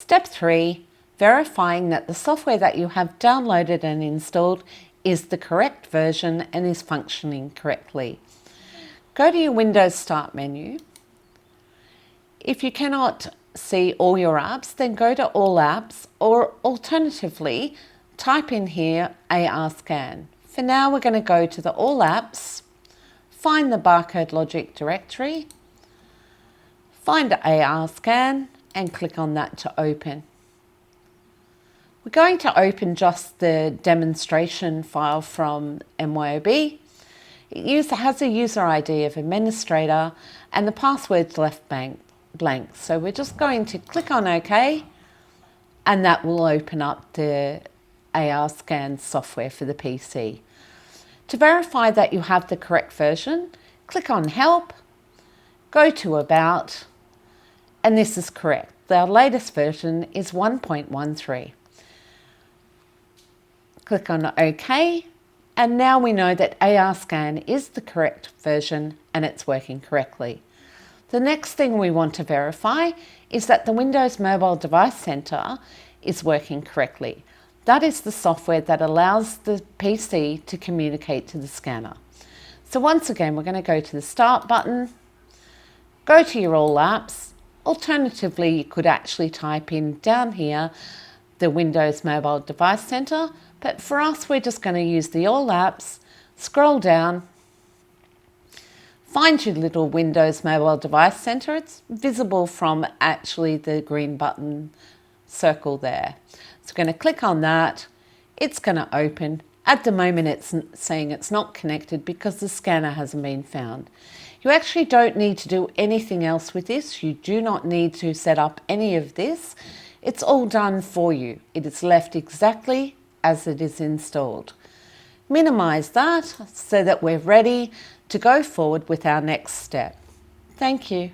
Step 3, verifying that the software that you have downloaded and installed is the correct version and is functioning correctly. Go to your Windows Start menu. If you cannot see all your apps, then go to All Apps, or alternatively, type in here ARScan. For now, we're going to go to the All Apps, find the Barcode Logic directory, find ARScan and click on that to open. We're going to open just the demonstration file from MYOB. It has a user ID of administrator and the password's left blank. So we're just going to click on OK, and that will open up the ARScan software for the PC. To verify that you have the correct version, click on Help, go to About, and this is correct. Our latest version is 1.13. Click on OK, and now we know that ARScan is the correct version and it's working correctly. The next thing we want to verify is that the Windows Mobile Device Center is working correctly. That is the software that allows the PC to communicate to the scanner. So once again, we're going to go to the Start button, go to your All Apps. Alternatively, you could actually type in down here the Windows Mobile Device Center, but for us, we're just going to use the All Apps, scroll down, find your little Windows Mobile Device Center. It's visible from actually the green button circle there. So we're going to click on that. It's going to open. At the moment, it's saying it's not connected because the scanner hasn't been found. You actually don't need to do anything else with this. You do not need to set up any of this. It's all done for you. It is left exactly as it is installed. Minimize that so that we're ready to go forward with our next step. Thank you.